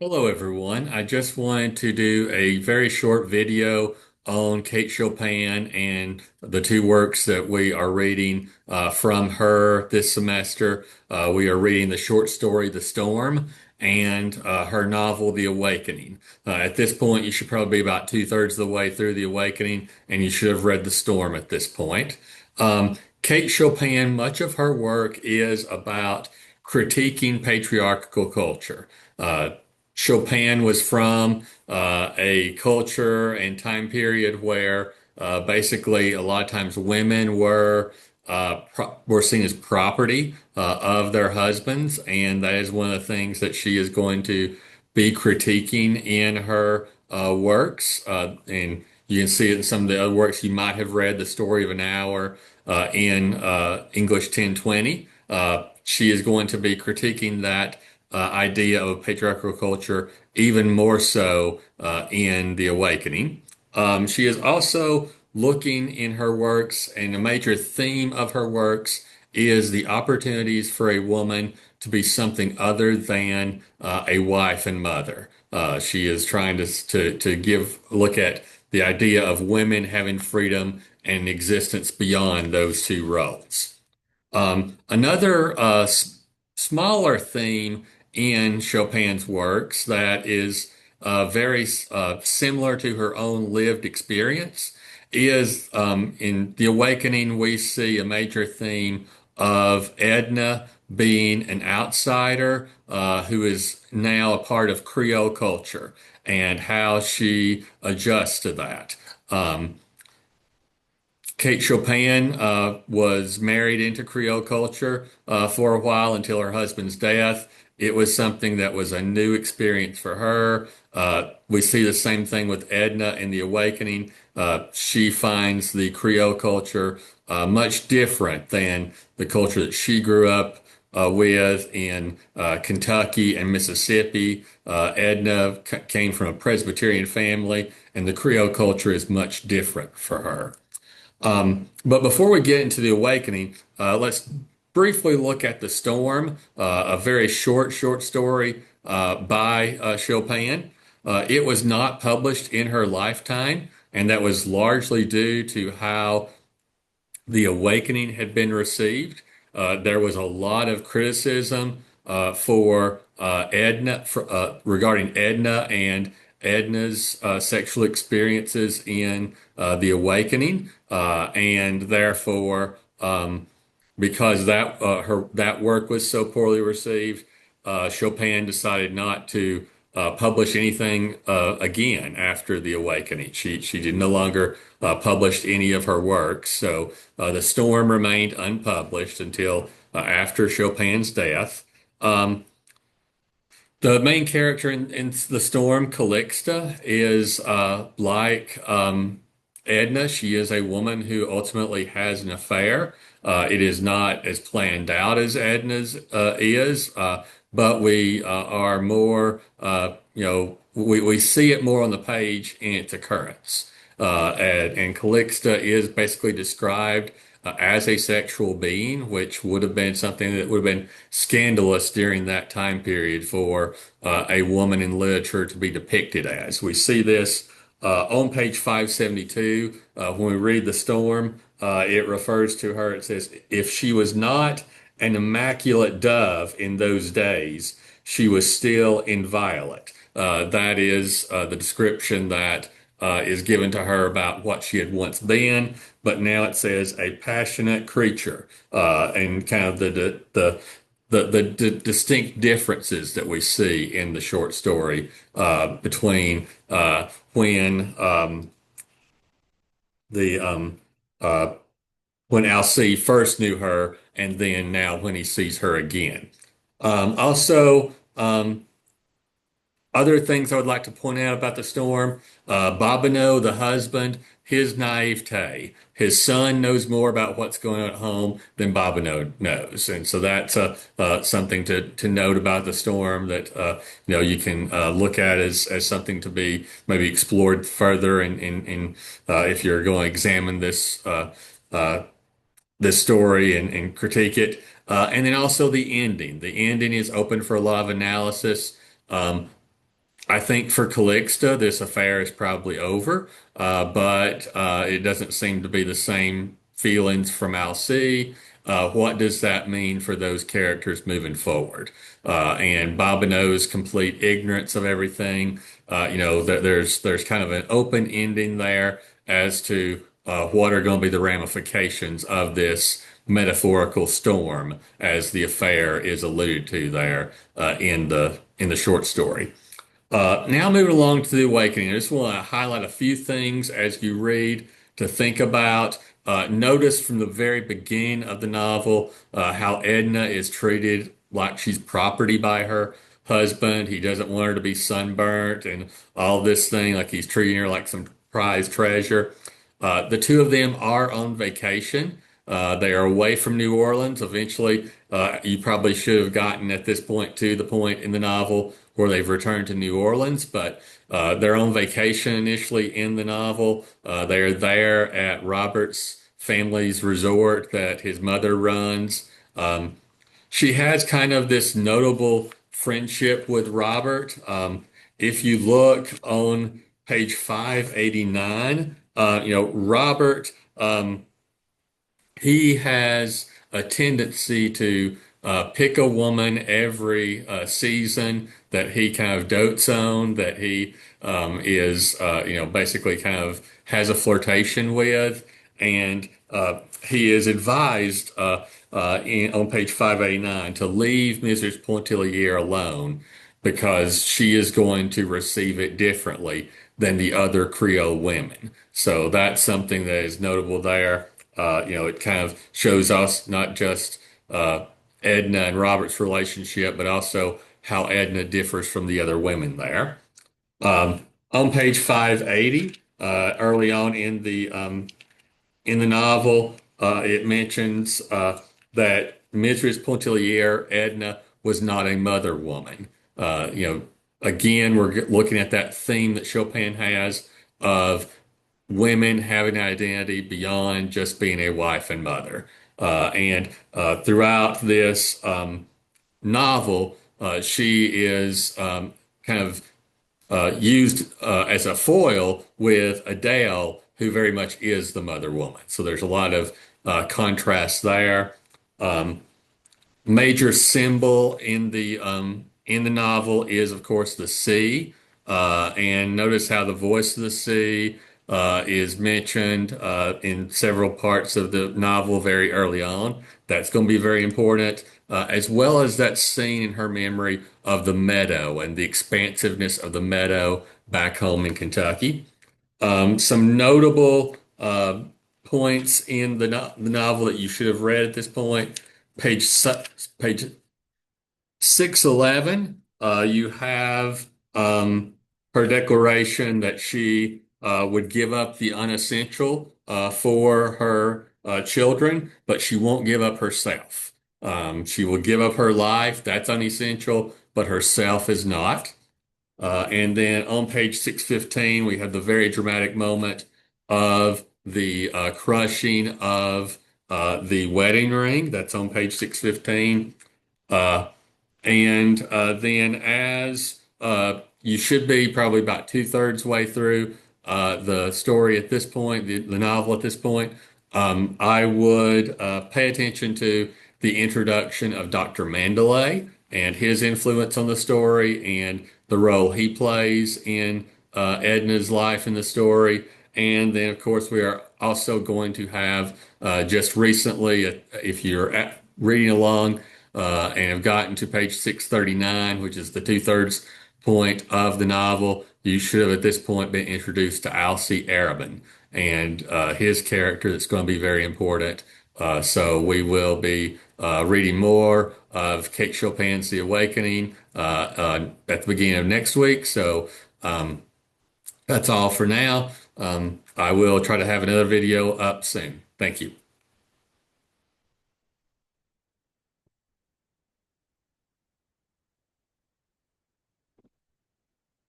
Hello, everyone. I just wanted to do a very short video on Kate Chopin and the two works that we are reading from her this semester. We are reading the short story, The Storm, and her novel, The Awakening. At this point, you should probably be about two-thirds of the way through The Awakening, and you should have read The Storm at this point. Kate Chopin, much of her work is about critiquing patriarchal culture. Chopin was from a culture and time period where basically a lot of times women were seen as property of their husbands, and that is one of the things that she is going to be critiquing in her works. And you can see it in some of the other works you might have read, The Story of an Hour in English 1020. She is going to be critiquing that idea of patriarchal culture even more so in The Awakening. She is also looking in her works, and a major theme of her works is the opportunities for a woman to be something other than a wife and mother. She is trying to give look at the idea of women having freedom and existence beyond those two roles. Another smaller theme in Chopin's works that is very similar to her own lived experience is in The Awakening, we see a major theme of Edna being an outsider who is now a part of Creole culture and how she adjusts to that. Kate Chopin was married into Creole culture for a while until her husband's death. It was something that was a new experience for her. We see the same thing with Edna in The Awakening. She finds the Creole culture much different than the culture that she grew up with in Kentucky and Mississippi. Edna came from a Presbyterian family, and the Creole culture is much different for her. But before we get into The Awakening, let's briefly look at The Storm, a very short story by Chopin. It was not published in her lifetime, and that was largely due to how The Awakening had been received. There was a lot of criticism for regarding Edna and Edna's sexual experiences in The Awakening, and therefore, because that work was so poorly received, Chopin decided not to publish anything again after The Awakening. She did no longer publish any of her works, so The Storm remained unpublished until after Chopin's death. Um, the main character in The Storm, Calixta, is like Edna. She is a woman who ultimately has an affair. It is not as planned out as Edna's is, but we are more, we see it more on the page in its occurrence. And Calixta is basically described as a sexual being, which would have been something that would have been scandalous during that time period for a woman in literature to be depicted as. We see this on page 572. When we read The Storm, it refers to her, it says, if she was not an immaculate dove in those days, she was still inviolate. That is the description that is given to her about what she had once been, but now it says a passionate creature, and kind of the distinct differences that we see in the short story between when the uh, when Alcee first knew her, and then now when he sees her again. Also, other things I would like to point out about the storm, Bobineau, the husband, his naivete. His son knows more about what's going on at home than Bobineau knows. And so that's something to note about the storm that you can look at as something to be maybe explored further in if you're going to examine uh, this story and critique it. And then also the ending. The ending is open for a lot of analysis. I think for Calixta, this affair is probably over, but it doesn't seem to be the same feelings from Alcee. What does that mean for those characters moving forward? And Bobineau's complete ignorance of everything. There's kind of an open ending there as to what are going to be the ramifications of this metaphorical storm, as the affair is alluded to there in the short story. Now moving along to the awakening, I just want to highlight a few things as you read to think about. Notice from the very beginning of the novel how Edna is treated like she's property by her husband. He doesn't want her to be sunburnt and all this thing, like he's treating her like some prized treasure. The two of them are on vacation. They are away from New Orleans. Eventually, you probably should have gotten at this point to the point in the novel where they've returned to New Orleans, but they're on vacation initially in the novel. They're there at Robert's family's resort that his mother runs. She has kind of this notable friendship with Robert. If you look on page 589, Robert. He has a tendency to pick a woman every season that he kind of dotes on, that he basically kind of has a flirtation with. And he is advised on page 589 to leave Mrs. Pontellier alone because she is going to receive it differently than the other Creole women. So that's something that is notable there. It kind of shows us not just Edna and Robert's relationship, but also how Edna differs from the other women there. On page 580, early on in the novel, it mentions that Mrs. Pontellier, Edna, was not a mother woman. Again, we're looking at that theme that Chopin has of women having an identity beyond just being a wife and mother. And throughout this novel, she is kind of used as a foil with Adele, who very much is the mother woman. So there's a lot of contrast there. Um, Major symbol in the novel is, of course, the sea. And notice how the voice of the sea is mentioned in several parts of the novel very early on. That's going to be very important, as well as that scene in her memory of the meadow and the expansiveness of the meadow back home in Kentucky. Some notable points in the novel that you should have read at this point. Page 611, you have her declaration that she would give up the unessential for her children, but she won't give up herself. She will give up her life, that's unessential, but herself is not. And then on page 615, we have the very dramatic moment of the crushing of the wedding ring. That's on page 615. Uh, and then, as you should be probably about two-thirds way through the story at this point, the novel at this point, I would pay attention to the introduction of Dr. Mandalay and his influence on the story and the role he plays in Edna's life in the story. And then, of course, we are also going to have just recently, if you're reading along, and have gotten to page 639, which is the two-thirds point of the novel, you should have at this point been introduced to Alcee Arabin and his character that's going to be very important. So we will be reading more of Kate Chopin's The Awakening at the beginning of next week. So that's all for now. I will try to have another video up soon. Thank you.